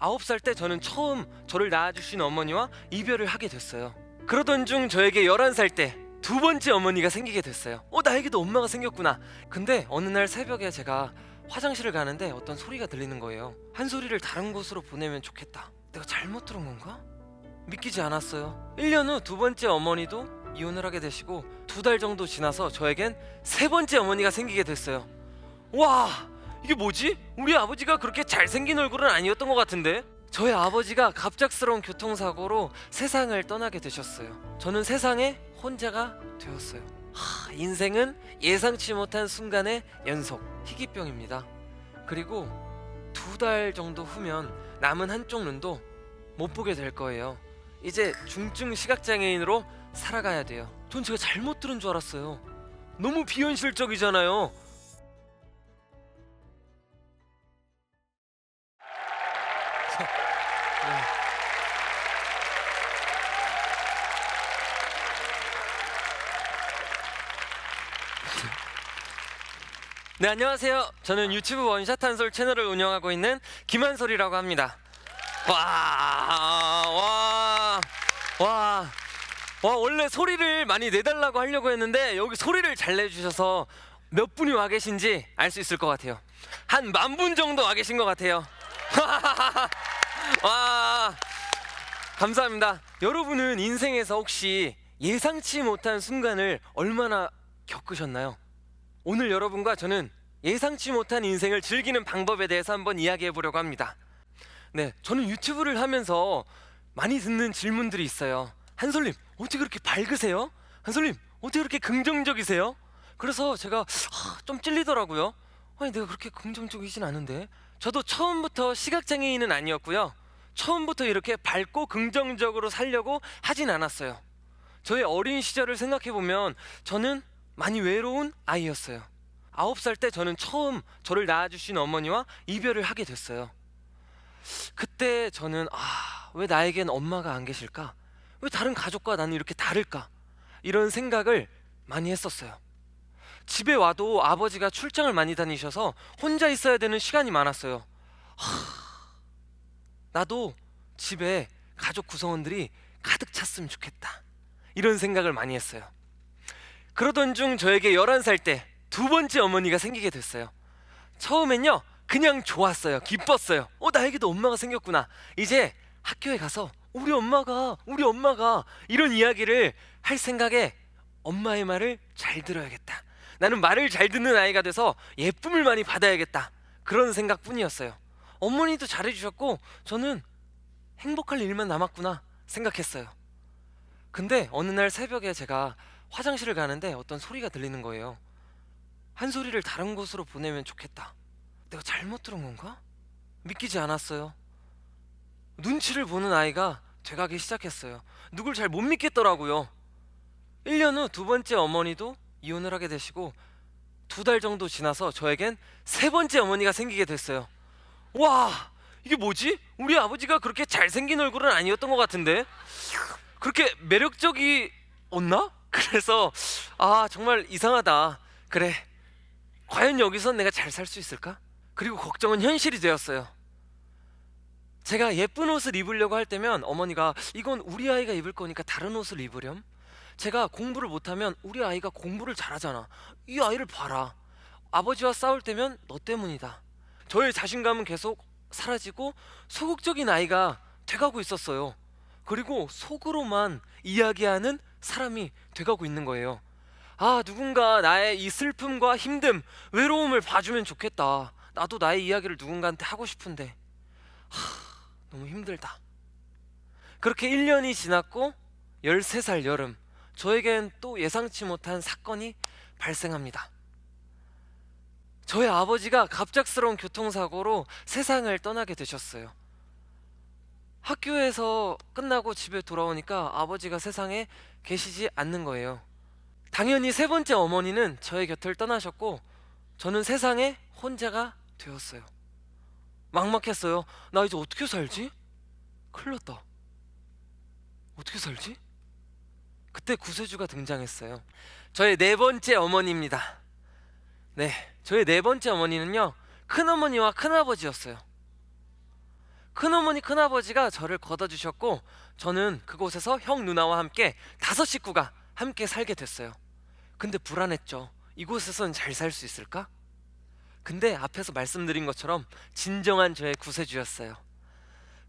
9살 때 저는 처음 저를 낳아주신 어머니와 이별을 하게 됐어요. 그러던 중 저에게 11살 때 두 번째 어머니가 생기게 됐어요. 나에게도 엄마가 생겼구나. 근데 어느 날 새벽에 제가 화장실을 가는데 어떤 소리가 들리는 거예요. 한 소리를 다른 곳으로 보내면 좋겠다. 내가 잘못 들은 건가? 믿기지 않았어요. 1년 후 두 번째 어머니도 이혼을 하게 되시고 2달 정도 지나서 저에겐 세 번째 어머니가 생기게 됐어요. 와, 이게 뭐지? 우리 아버지가 그렇게 잘생긴 얼굴은 아니었던 것 같은데? 저희 아버지가 갑작스러운 교통사고로 세상을 떠나게 되셨어요. 저는 세상에 혼자가 되었어요. 인생은 예상치 못한 순간의 연속, 희귀병입니다. 그리고 2달 정도 후면 남은 한쪽 눈도 못 보게 될 거예요. 이제 중증 시각장애인으로 살아가야 돼요. 전 제가 잘못 들은 줄 알았어요. 너무 비현실적이잖아요. 네, 안녕하세요. 저는 유튜브 원샷 한솔 채널을 운영하고 있는 김한솔이라고 합니다. 와, 원래 소리를 많이 내달라고 하려고 했는데 여기 소리를 잘 내주셔서 몇 분이 와 계신지 알 수 있을 것 같아요. 한 10,000분 정도 와 계신 것 같아요. 와, 감사합니다. 여러분은 인생에서 혹시 예상치 못한 순간을 얼마나 겪으셨나요? 오늘 여러분과 저는 예상치 못한 인생을 즐기는 방법에 대해서 한번 이야기해 보려고 합니다. 네, 저는 유튜브를 하면서 많이 듣는 질문들이 있어요. 한솔님, 어떻게 그렇게 밝으세요? 한솔님, 어떻게 그렇게 긍정적이세요? 그래서 제가 좀 찔리더라고요. 아니, 내가 그렇게 긍정적이진 않은데. 저도 처음부터 시각장애인은 아니었고요. 처음부터 이렇게 밝고 긍정적으로 살려고 하진 않았어요. 저의 어린 시절을 생각해 보면 저는 많이 외로운 아이였어요. 9살 때 저는 처음 저를 낳아주신 어머니와 이별을 하게 됐어요. 그때 저는 왜 나에겐 엄마가 안 계실까? 왜 다른 가족과 나는 이렇게 다를까? 이런 생각을 많이 했었어요. 집에 와도 아버지가 출장을 많이 다니셔서 혼자 있어야 되는 시간이 많았어요. 나도 집에 가족 구성원들이 가득 찼으면 좋겠다, 이런 생각을 많이 했어요. 그러던 중 저에게 11살 때 두 번째 어머니가 생기게 됐어요. 처음엔요 그냥 좋았어요. 기뻤어요. 나에게도 엄마가 생겼구나. 이제 학교에 가서 우리 엄마가 이런 이야기를 할 생각에 엄마의 말을 잘 들어야겠다, 나는 말을 잘 듣는 아이가 돼서 예쁨을 많이 받아야겠다, 그런 생각뿐이었어요. 어머니도 잘해주셨고 저는 행복할 일만 남았구나 생각했어요. 근데 어느 날 새벽에 제가 화장실을 가는데 어떤 소리가 들리는 거예요. 한 소리를 다른 곳으로 보내면 좋겠다. 내가 잘못 들은 건가? 믿기지 않았어요. 눈치를 보는 아이가 돼가기 시작했어요. 누굴 잘 못 믿겠더라고요. 1년 후 두 번째 어머니도 이혼을 하게 되시고 2달 정도 지나서 저에겐 세 번째 어머니가 생기게 됐어요. 와, 이게 뭐지? 우리 아버지가 그렇게 잘생긴 얼굴은 아니었던 것 같은데? 그렇게 매력적이었나? 그래서 정말 이상하다. 그래, 과연 여기선 내가 잘 살 수 있을까? 그리고 걱정은 현실이 되었어요. 제가 예쁜 옷을 입으려고 할 때면 어머니가 이건 우리 아이가 입을 거니까 다른 옷을 입으렴. 제가 공부를 못하면 우리 아이가 공부를 잘하잖아, 이 아이를 봐라. 아버지와 싸울 때면 너 때문이다. 저의 자신감은 계속 사라지고 소극적인 아이가 돼가고 있었어요. 그리고 속으로만 이야기하는 사람이 돼가고 있는 거예요. 누군가 나의 이 슬픔과 힘듦, 외로움을 봐주면 좋겠다. 나도 나의 이야기를 누군가한테 하고 싶은데 너무 힘들다. 그렇게 1년이 지났고 13살 여름, 저에겐 또 예상치 못한 사건이 발생합니다. 저의 아버지가 갑작스러운 교통사고로 세상을 떠나게 되셨어요. 학교에서 끝나고 집에 돌아오니까 아버지가 세상에 계시지 않는 거예요. 당연히 세 번째 어머니는 저의 곁을 떠나셨고 저는 세상에 혼자가 되었어요. 막막했어요. 나 이제 어떻게 살지? 큰일 났다. 어떻게 살지? 그때 구세주가 등장했어요. 저의 네 번째 어머니입니다. 네, 저의 네 번째 어머니는요 큰어머니와 큰아버지였어요. 큰어머니 큰아버지가 저를 걷어주셨고 저는 그곳에서 형 누나와 함께 5식구가 함께 살게 됐어요. 근데 불안했죠. 이곳에선 잘 살 수 있을까? 근데 앞에서 말씀드린 것처럼 진정한 저의 구세주였어요.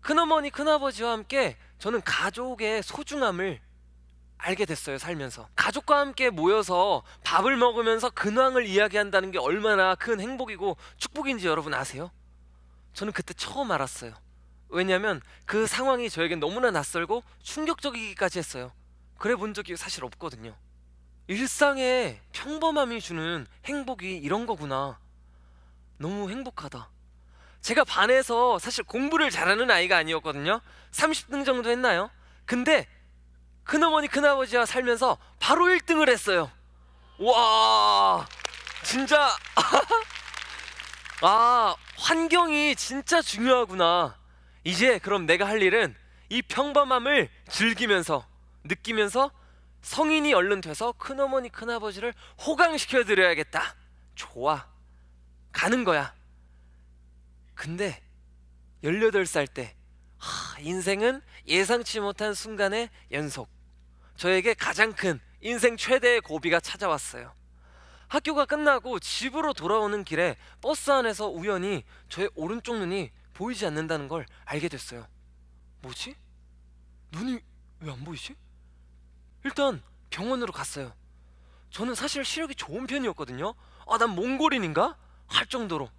큰어머니 큰아버지와 함께 저는 가족의 소중함을 알게 됐어요. 살면서 가족과 함께 모여서 밥을 먹으면서 근황을 이야기한다는 게 얼마나 큰 행복이고 축복인지 여러분 아세요? 저는 그때 처음 알았어요. 왜냐하면 그 상황이 저에겐 너무나 낯설고 충격적이기까지 했어요. 그래 본 적이 사실 없거든요. 일상의 평범함이 주는 행복이 이런 거구나. 너무 행복하다. 제가 반에서 사실 공부를 잘하는 아이가 아니었거든요. 30등 정도 했나요? 근데 큰어머니 큰아버지와 살면서 바로 1등을 했어요. 와, 진짜 환경이 진짜 중요하구나. 이제 그럼 내가 할 일은 이 평범함을 즐기면서 느끼면서 성인이 얼른 돼서 큰어머니 큰아버지를 호강시켜 드려야겠다. 좋아, 가는 거야. 근데 18살 때 인생은 예상치 못한 순간의 연속. 저에게 가장 큰 인생 최대의 고비가 찾아왔어요. 학교가 끝나고 집으로 돌아오는 길에 버스 안에서 우연히 저의 오른쪽 눈이 보이지 않는다는 걸 알게 됐어요. 뭐지? 눈이 왜 안 보이지? 일단 병원으로 갔어요. 저는 사실 시력이 좋은 편이었거든요. 난 몽골인인가? 할 정도로.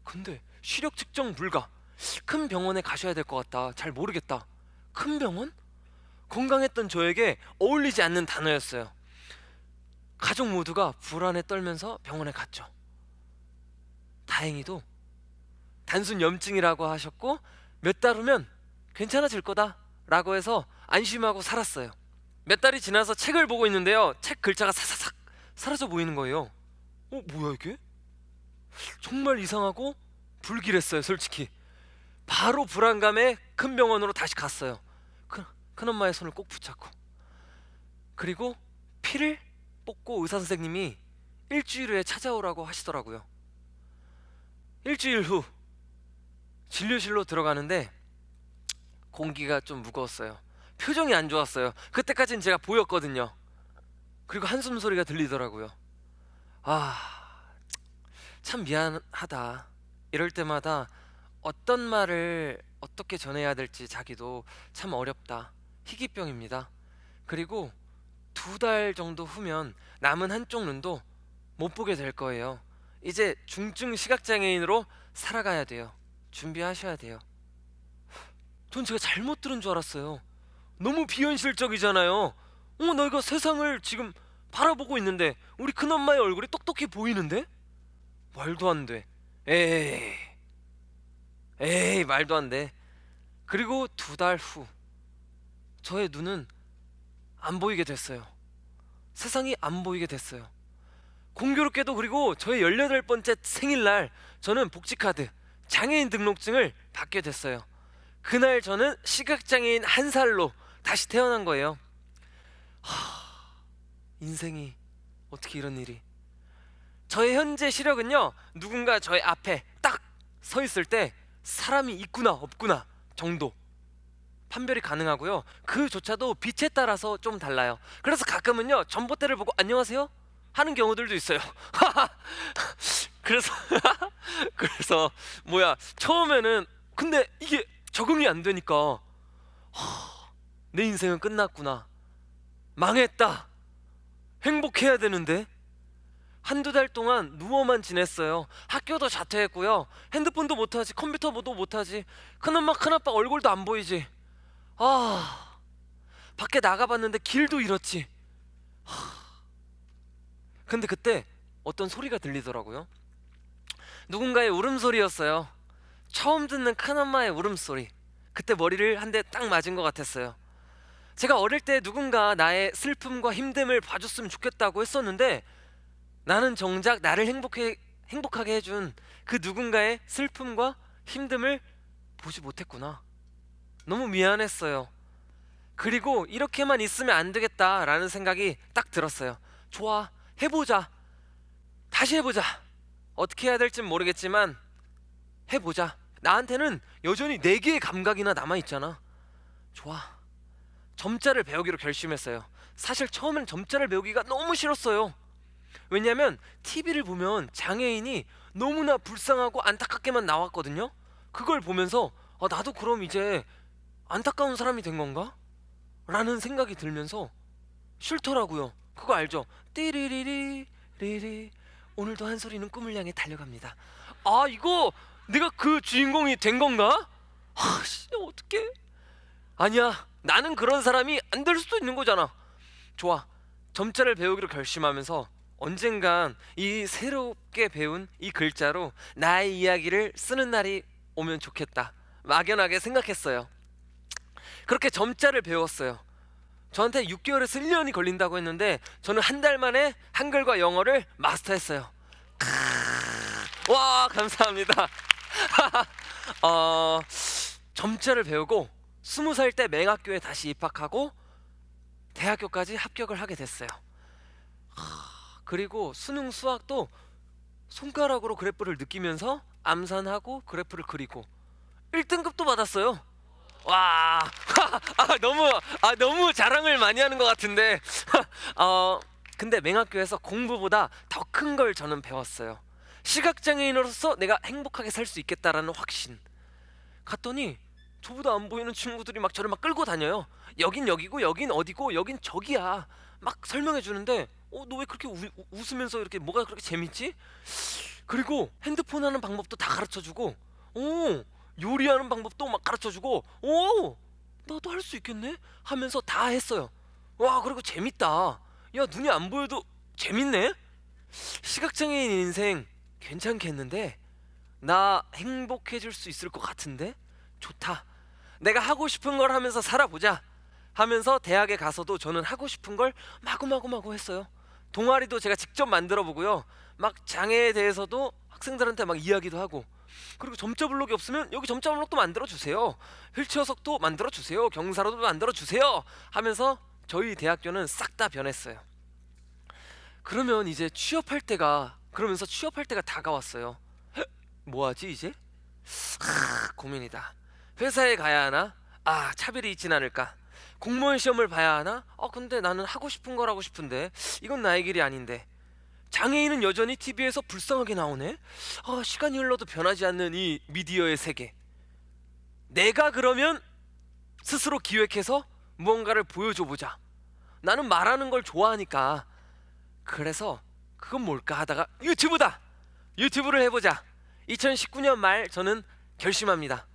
근데 시력 측정 불가. 큰 병원에 가셔야 될 것 같다. 잘 모르겠다. 큰 병원? 건강했던 저에게 어울리지 않는 단어였어요. 가족 모두가 불안에 떨면서 병원에 갔죠. 다행히도 단순 염증이라고 하셨고 몇 달 후면 괜찮아질 거다 라고 해서 안심하고 살았어요. 몇 달이 지나서 책을 보고 있는데요, 책 글자가 사사삭 사라져 보이는 거예요. 뭐야 이게? 정말 이상하고 불길했어요. 솔직히 바로 불안감에 큰 병원으로 다시 갔어요. 큰엄마의 손을 꼭 붙잡고. 그리고 피를 뽑고 의사 선생님이 일주일 후에 찾아오라고 하시더라고요. 일주일 후 진료실로 들어가는데 공기가 좀 무거웠어요. 표정이 안 좋았어요. 그때까지는 제가 보였거든요. 그리고 한숨 소리가 들리더라고요. 참 미안하다. 이럴 때마다 어떤 말을 어떻게 전해야 될지 자기도 참 어렵다. 희귀병입니다. 그리고 2달 정도 후면 남은 한쪽 눈도 못 보게 될 거예요. 이제 중증 시각장애인으로 살아가야 돼요. 준비하셔야 돼요. 전 제가 잘못 들은 줄 알았어요. 너무 비현실적이잖아요. 나 이거 세상을 지금 바라보고 있는데 우리 큰엄마의 얼굴이 똑똑히 보이는데? 말도 안 돼. 에이 말도 안 돼. 그리고 2달 후 저의 눈은 안 보이게 됐어요. 세상이 안 보이게 됐어요. 공교롭게도 그리고 저의 18번째 생일날 저는 복지카드, 장애인 등록증을 받게 됐어요. 그날 저는 시각장애인 1살로 다시 태어난 거예요. 인생이 어떻게 이런 일이. 저의 현재 시력은요, 누군가 저의 앞에 딱 서 있을 때 사람이 있구나 없구나 정도 판별이 가능하고요. 그조차도 빛에 따라서 좀 달라요. 그래서 가끔은요, 전봇대를 보고 안녕하세요 하는 경우들도 있어요. 그래서 그래서 처음에는 근데 이게 적응이 안 되니까 내 인생은 끝났구나, 망했다, 행복해야 되는데. 1~2달 동안 누워만 지냈어요. 학교도 자퇴했고요. 핸드폰도 못하지, 컴퓨터도 못하지, 큰엄마 큰아빠 얼굴도 안 보이지. 밖에 나가봤는데 길도 잃었지. 근데 그때 어떤 소리가 들리더라고요. 누군가의 울음소리였어요. 처음 듣는 큰엄마의 울음소리. 그때 머리를 한 대 딱 맞은 것 같았어요. 제가 어릴 때 누군가 나의 슬픔과 힘듦을 봐줬으면 좋겠다고 했었는데 나는 정작 나를 행복하게 해준 그 누군가의 슬픔과 힘듦을 보지 못했구나. 너무 미안했어요. 그리고 이렇게만 있으면 안 되겠다라는 생각이 딱 들었어요. 좋아, 해보자. 다시 해보자. 어떻게 해야 될진 모르겠지만 해보자. 나한테는 여전히 4개의 감각이나 남아있잖아. 좋아, 점자를 배우기로 결심했어요. 사실 처음엔 점자를 배우기가 너무 싫었어요. 왜냐면 TV를 보면 장애인이 너무나 불쌍하고 안타깝게만 나왔거든요. 그걸 보면서 나도 그럼 이제 안타까운 사람이 된 건가? 라는 생각이 들면서 싫더라고요. 그거 알죠? 띠리리리 리리 오늘도 한솔이는 꿈을 향해 달려갑니다. 아, 이거 내가 그 주인공이 된 건가? 아씨, 어떡해. 아니야, 나는 그런 사람이 안 될 수도 있는 거잖아. 좋아, 점자를 배우기로 결심하면서 언젠간 이 새롭게 배운 이 글자로 나의 이야기를 쓰는 날이 오면 좋겠다, 막연하게 생각했어요. 그렇게 점자를 배웠어요. 저한테 6개월에서 1년이 걸린다고 했는데 저는 한 달 만에 한글과 영어를 마스터했어요. 와, 감사합니다. 점자를 배우고 20살 때 맹학교에 다시 입학하고 대학교까지 합격을 하게 됐어요. 그리고 수능 수학도 손가락으로 그래프를 느끼면서 암산하고 그래프를 그리고 1등급도 받았어요. 와, 너무 자랑을 많이 하는 것 같은데 근데 맹학교에서 공부보다 더 큰 걸 저는 배웠어요. 시각장애인으로서 내가 행복하게 살 수 있겠다라는 확신. 갔더니 저보다 안 보이는 친구들이 막 저를 막 끌고 다녀요. 여긴 여기고 여긴 어디고 여긴 저기야, 막 설명해 주는데 너 왜 그렇게 웃으면서 이렇게 뭐가 그렇게 재밌지? 그리고 핸드폰 하는 방법도 다 가르쳐주고 요리하는 방법도 막 가르쳐주고 나도 할 수 있겠네 하면서 다 했어요. 와, 그리고 재밌다. 야, 눈이 안 보여도 재밌네. 시각장애인 인생 괜찮겠는데? 나 행복해질 수 있을 것 같은데? 좋다. 내가 하고 싶은 걸 하면서 살아보자 하면서 대학에 가서도 저는 하고 싶은 걸 마구마구 했어요. 동아리도 제가 직접 만들어 보고요. 막 장애에 대해서도 학생들한테 막 이야기도 하고, 그리고 점자 블록이 없으면 여기 점자 블록도 만들어 주세요. 휠체어석도 만들어 주세요. 경사로도 만들어 주세요 하면서 저희 대학교는 싹 다 변했어요. 그러면 이제 그러면서 취업할 때가 다가왔어요. 뭐하지 이제? 고민이다. 회사에 가야 하나? 차별이 있진 않을까? 공무원 시험을 봐야 하나? 근데 나는 하고 싶은 걸 하고 싶은데 이건 나의 길이 아닌데. 장애인은 여전히 TV에서 불쌍하게 나오네? 시간이 흘러도 변하지 않는 이 미디어의 세계. 내가 그러면 스스로 기획해서 무언가를 보여줘 보자. 나는 말하는 걸 좋아하니까. 그래서 그건 뭘까 하다가 유튜브다! 유튜브를 해보자. 2019년 말 저는 결심합니다.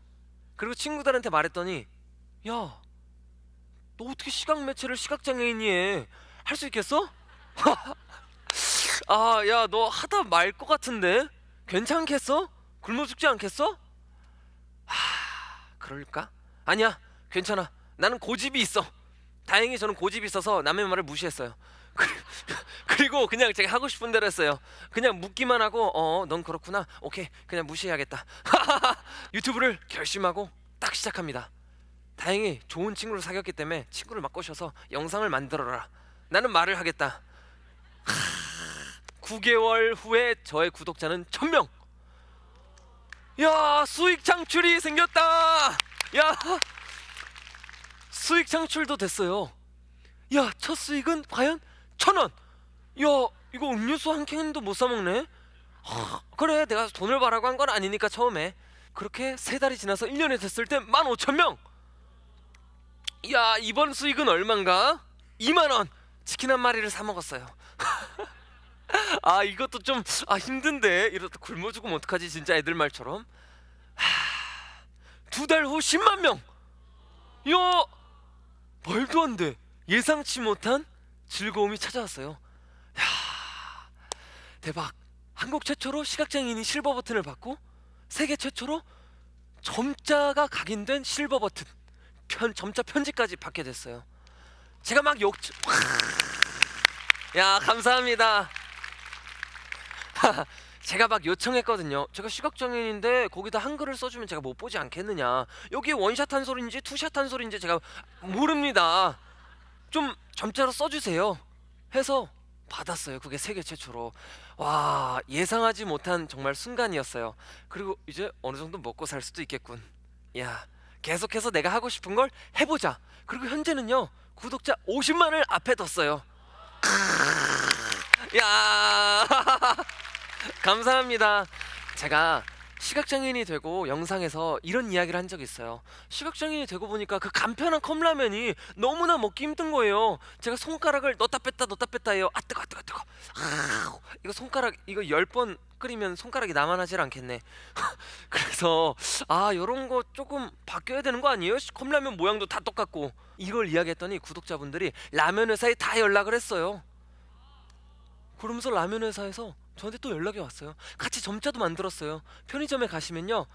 그리고 친구들한테 말했더니 야, 너 어떻게 시각 매체를 시각장애인이 해? 할 수 있겠어? 야, 너 하다 말 것 같은데 괜찮겠어? 굶어 죽지 않겠어? 그럴까? 아니야, 괜찮아. 나는 고집이 있어. 다행히 저는 고집이 있어서 남의 말을 무시했어요. 그리고 그냥 제가 하고 싶은 대로 했어요. 그냥 묻기만 하고 넌 그렇구나, 오케이, 그냥 무시해야겠다. 유튜브를 결심하고 딱 시작합니다. 다행히 좋은 친구를 사귀었기 때문에 친구를 막 꼬셔서 영상을 만들어라, 나는 말을 하겠다. 9개월 후에 저의 구독자는 1000명. 야, 수익 창출이 생겼다. 야, 수익 창출도 됐어요. 야, 첫 수익은 과연 1000원. 야, 이거 음료수 한 캔도 못 사먹네. 그래, 내가 돈을 벌라고 한 건 아니니까 처음에. 그렇게 3달이 지나서 1년이 됐을 때 15,000명. 야, 이번 수익은 얼만가? 2만원. 치킨 한 마리를 사 먹었어요. 이것도 좀 힘든데 이러다 굶어 죽으면 어떡하지 진짜, 애들 말처럼. 2달 후 10만 명. 야, 말도 안 돼. 예상치 못한 즐거움이 찾아왔어요. 야, 대박. 한국 최초로 시각장애인이 실버 버튼을 받고 세계 최초로 점자가 각인된 실버 버튼, 점자 편지까지 받게 됐어요. 제가 막 야, 감사합니다. 제가 막 요청했거든요. 제가 시각장애인인데 거기다 한글을 써주면 제가 못 보지 않겠느냐. 여기 원샷 한 소리인지 투샷 한 소리인지 제가 모릅니다. 좀 점자로 써주세요 해서 받았어요. 그게 세계 최초로. 와, 예상하지 못한 정말 순간이었어요. 그리고 이제 어느 정도 먹고 살 수도 있겠군. 야, 계속해서 내가 하고 싶은 걸 해보자. 그리고 현재는요, 구독자 50만을 앞에 뒀어요. 야, 감사합니다. 제가 시각장애인이 되고 영상에서 이런 이야기를 한 적이 있어요. 시각장애인이 되고 보니까 그 간편한 컵라면이 너무나 먹기 힘든 거예요. 제가 손가락을 넣었다 뺐다 해요. 아, 뜨거 뜨거 뜨거. 이거 손가락 이거 10번 끓이면 손가락이 남아나질 않겠네. 그래서 요런 거 조금 바뀌어야 되는 거 아니에요? 컵라면 모양도 다 똑같고. 이걸 이야기했더니 구독자분들이 라면 회사에 다 연락을 했어요. 그러면서 라면 회사에서 저한테 또 연락이 왔어요. 같이 점자도 만들었어요. 편의점에 가시면요,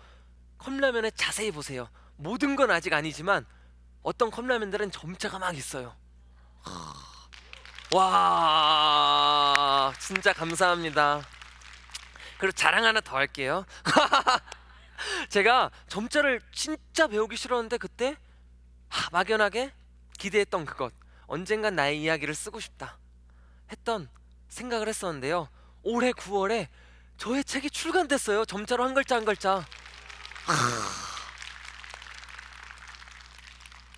컵라면에 자세히 보세요. 모든 건 아직 아니지만 어떤 컵라면들은 점자가 막 있어요. 와, 진짜 감사합니다. 그리고 자랑 하나 더 할게요. 제가 점자를 진짜 배우기 싫었는데 그때 막연하게 기대했던 그것, 언젠간 나의 이야기를 쓰고 싶다 했던 생각을 했었는데요, 올해 9월에 저의 책이 출간됐어요. 점자로 한 글자 한 글자.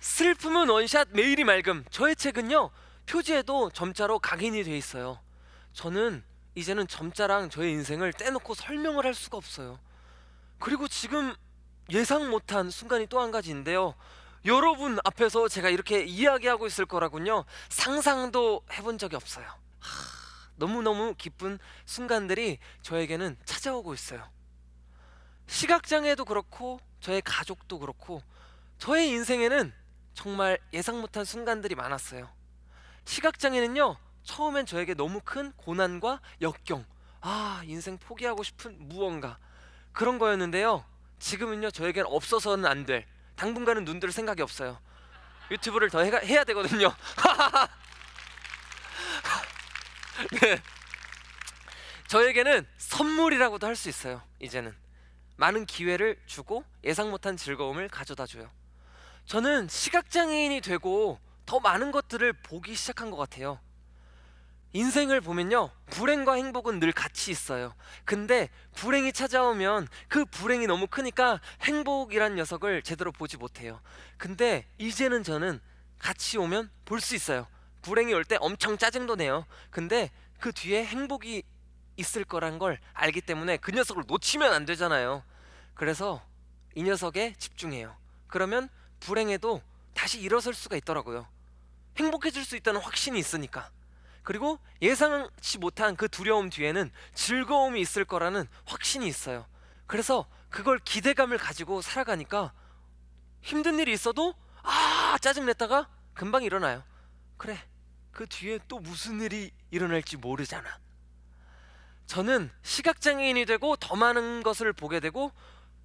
슬픔은 원샷, 매일이 맑음. 저의 책은요, 표지에도 점자로 각인이 돼 있어요. 저는 이제는 점자랑 저의 인생을 떼놓고 설명을 할 수가 없어요. 그리고 지금 예상 못한 순간이 또 한 가지인데요, 여러분 앞에서 제가 이렇게 이야기하고 있을 거라군요, 상상도 해본 적이 없어요. 너무너무 기쁜 순간들이 저에게는 찾아오고 있어요. 시각장애도 그렇고 저의 가족도 그렇고 저의 인생에는 정말 예상 못한 순간들이 많았어요. 시각장애는요, 처음엔 저에게 너무 큰 고난과 역경, 인생 포기하고 싶은 무언가, 그런 거였는데요, 지금은요, 저에겐 없어서는 안 될, 당분간은 눈들 생각이 없어요. 유튜브를 더 해야 되거든요. 네. 저에게는 선물이라고도 할 수 있어요. 이제는 많은 기회를 주고 예상 못한 즐거움을 가져다 줘요. 저는 시각장애인이 되고 더 많은 것들을 보기 시작한 것 같아요. 인생을 보면요, 불행과 행복은 늘 같이 있어요. 근데 불행이 찾아오면 그 불행이 너무 크니까 행복이란 녀석을 제대로 보지 못해요. 근데 이제는 저는 같이 오면 볼 수 있어요. 불행이 올 때 엄청 짜증도 내요. 근데 그 뒤에 행복이 있을 거란 걸 알기 때문에 그 녀석을 놓치면 안 되잖아요. 그래서 이 녀석에 집중해요. 그러면 불행해도 다시 일어설 수가 있더라고요. 행복해질 수 있다는 확신이 있으니까. 그리고 예상치 못한 그 두려움 뒤에는 즐거움이 있을 거라는 확신이 있어요. 그래서 그걸 기대감을 가지고 살아가니까 힘든 일이 있어도 짜증냈다가 금방 일어나요. 그래, 그 뒤에 또 무슨 일이 일어날지 모르잖아. 저는 시각장애인이 되고 더 많은 것을 보게 되고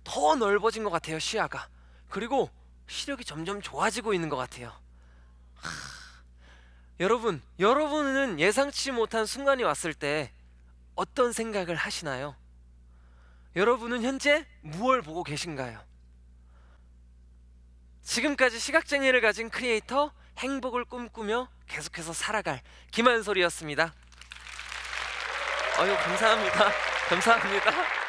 더 넓어진 것 같아요, 시야가. 그리고 시력이 점점 좋아지고 있는 것 같아요. 여러분은 예상치 못한 순간이 왔을 때 어떤 생각을 하시나요? 여러분은 현재 무엇을 보고 계신가요? 지금까지 시각장애를 가진 크리에이터, 행복을 꿈꾸며 계속해서 살아갈 김한솔이었습니다. 감사합니다. 감사합니다.